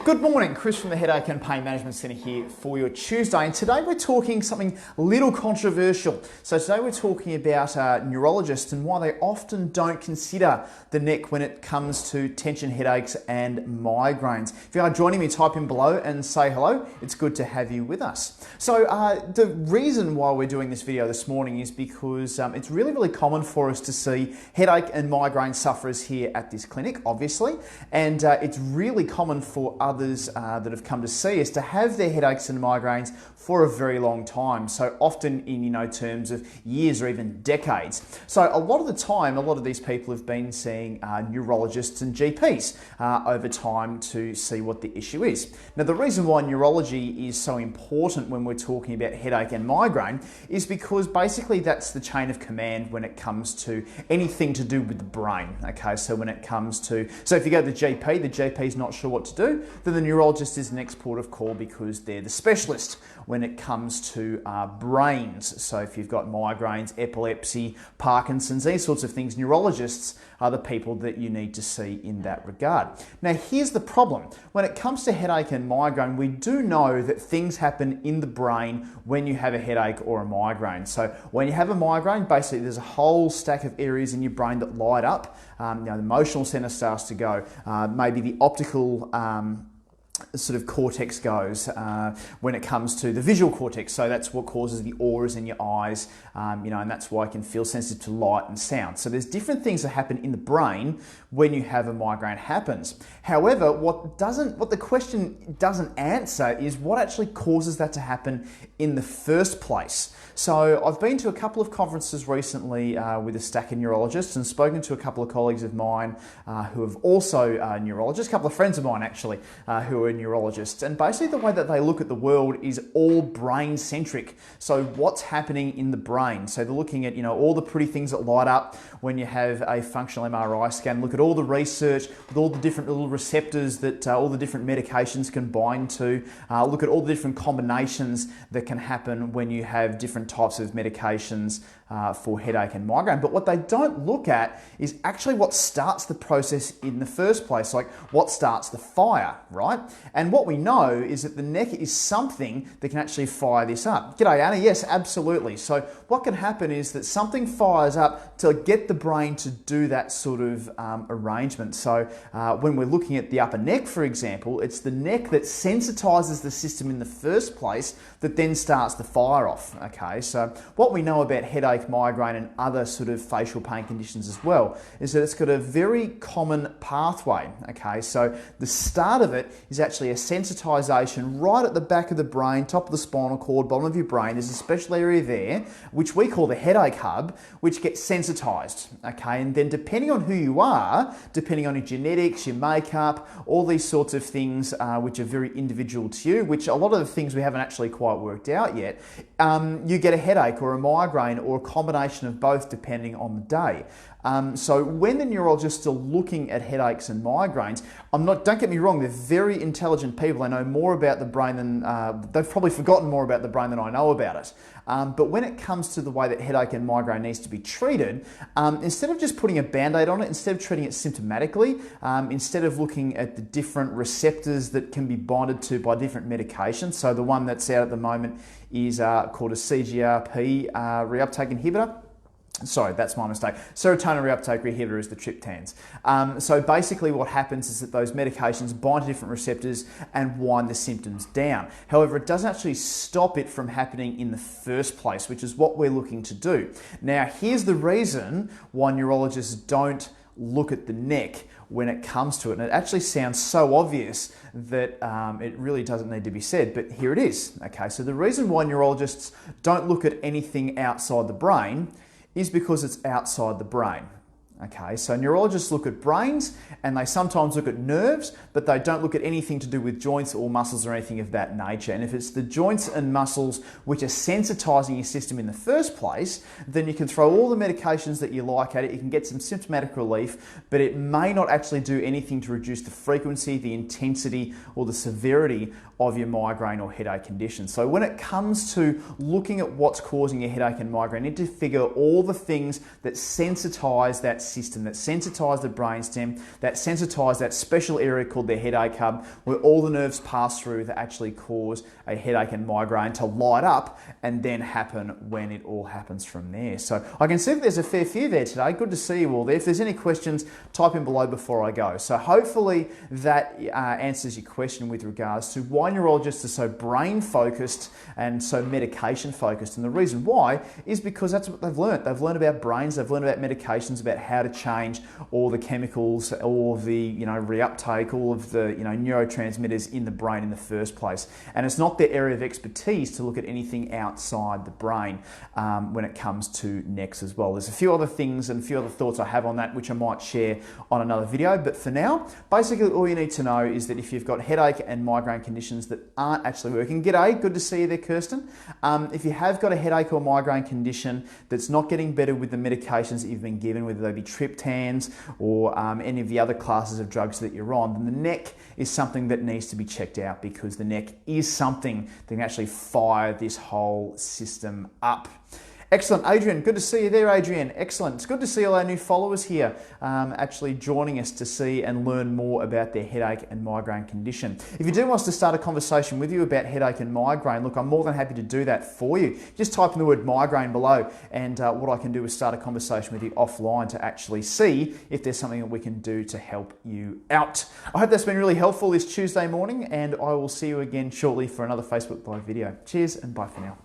Good morning, Chris from the Headache and Pain Management Centre here for your Tuesday, and today we're talking something a little controversial. So today we're talking about neurologists and why they often don't consider the neck when it comes to tension headaches and migraines. If you are joining me, type in below and say hello. It's good to have you with us. So the reason why we're doing this video this morning is because it's really common for us to see headache and migraine sufferers here at this clinic, obviously, and it's really common for others that have come to see us to have their headaches and migraines for a very long time, so often in terms of years or even decades. So a lot of the time, a lot of these people have been seeing neurologists and GPs over time to see what the issue is. Now, the reason why neurology is so important when we're talking about headache and migraine is because basically that's the chain of command when it comes to anything to do with the brain. Okay, so when it comes to, so if you go to the GP is not sure what to do, then the neurologist is the next port of call because they're the specialist when it comes to brains. So if you've got migraines, epilepsy, Parkinson's, these sorts of things, neurologists are the people that you need to see in that regard. Now, here's the problem. When it comes to headache and migraine, we do know that things happen in the brain when you have a headache or a migraine. So when you have a migraine, basically there's a whole stack of areas in your brain that light up. The emotional center starts to go, maybe the optical sort of cortex goes when it comes to the visual cortex. So that's what causes the auras in your eyes, and that's why you can feel sensitive to light and sound. So there's different things that happen in the brain when you have a migraine happens. However, what the question doesn't answer is what actually causes that to happen in the first place. So I've been to a couple of conferences recently with a stack of neurologists and spoken to a couple of colleagues of mine who have also neurologists, a couple of friends of mine actually who are neurologists, and basically the way that they look at the world is all brain centric. So what's happening in the brain? So they're looking at all the pretty things that light up when you have a functional MRI scan, look at all the research with all the different little receptors that all the different medications can bind to, look at all the different combinations that can happen when you have different types of medications for headache and migraine. But what they don't look at is actually what starts the process in the first place, like what starts the fire, right? And what we know is that the neck is something that can actually fire this up. G'day, Anna. Yes, absolutely. So what can happen is that something fires up to get the brain to do that sort of arrangement. So when we're looking at the upper neck, for example, it's the neck that sensitizes the system in the first place that then starts the fire off. Okay, so what we know about headache, migraine, and other sort of facial pain conditions as well is that it's got a very common pathway. Okay, so the start of it is actually a sensitization right at the back of the brain, top of the spinal cord, bottom of your brain. There's a special area there, which we call the headache hub, which gets sensitized. Okay, and then depending on who you are, depending on your genetics, your makeup, all these sorts of things, which are very individual to you, which a lot of the things we haven't actually quite worked out yet, you get a headache or a migraine or a combination of both depending on the day. So when the neurologists are looking at headaches and migraines, don't get me wrong, they're very intelligent people. They know more about the brain than, they've probably forgotten more about the brain than I know about it. But when it comes to the way that headache and migraine needs to be treated, instead of just putting a Band-Aid on it, instead of treating it symptomatically, instead of looking at the different receptors that can be bonded to by different medications, so the one that's out at the moment is called a CGRP reuptake inhibitor. Sorry, that's my mistake. Serotonin reuptake inhibitor is the triptans. So basically what happens is that those medications bind to different receptors and wind the symptoms down. However, it doesn't actually stop it from happening in the first place, which is what we're looking to do. Now, here's the reason why neurologists don't look at the neck when it comes to it. And it actually sounds so obvious that it really doesn't need to be said, but here it is. Okay, so the reason why neurologists don't look at anything outside the brain is because it's outside the brain. Okay, so neurologists look at brains and they sometimes look at nerves, but they don't look at anything to do with joints or muscles or anything of that nature. And if it's the joints and muscles which are sensitizing your system in the first place, then you can throw all the medications that you like at it, you can get some symptomatic relief, but it may not actually do anything to reduce the frequency, the intensity, or the severity of your migraine or headache condition. So when it comes to looking at what's causing your headache and migraine, you need to figure all the things that sensitize that system, that sensitize the brainstem, that sensitize that special area called the headache hub, where all the nerves pass through that actually cause a headache and migraine to light up and then happen when it all happens from there. So I can see that there's a fair few there today. Good to see you all there. If there's any questions, type in below before I go. So hopefully that answers your question with regards to why neurologists are so brain focused and so medication focused. And the reason why is because that's what they've learned. They've learned about brains, they've learned about medications, about how to change all the chemicals, all of the reuptake, all of the neurotransmitters in the brain in the first place. And it's not their area of expertise to look at anything outside the brain when it comes to next as well. There's a few other things and a few other thoughts I have on that which I might share on another video, but for now, basically all you need to know is that if you've got headache and migraine conditions that aren't actually working, g'day, good to see you there, Kirsten. If you have got a headache or migraine condition that's not getting better with the medications that you've been given, whether they be triptans or any of the other classes of drugs that you're on, then the neck is something that needs to be checked out, because the neck is something that can actually fire this whole system up. Excellent, Adrian. Good to see you there, Adrian. Excellent. It's good to see all our new followers here actually joining us to see and learn more about their headache and migraine condition. If you do want us to start a conversation with you about headache and migraine, look, I'm more than happy to do that for you. Just type in the word migraine below, and what I can do is start a conversation with you offline to actually see if there's something that we can do to help you out. I hope that's been really helpful this Tuesday morning, and I will see you again shortly for another Facebook Live video. Cheers and bye for now.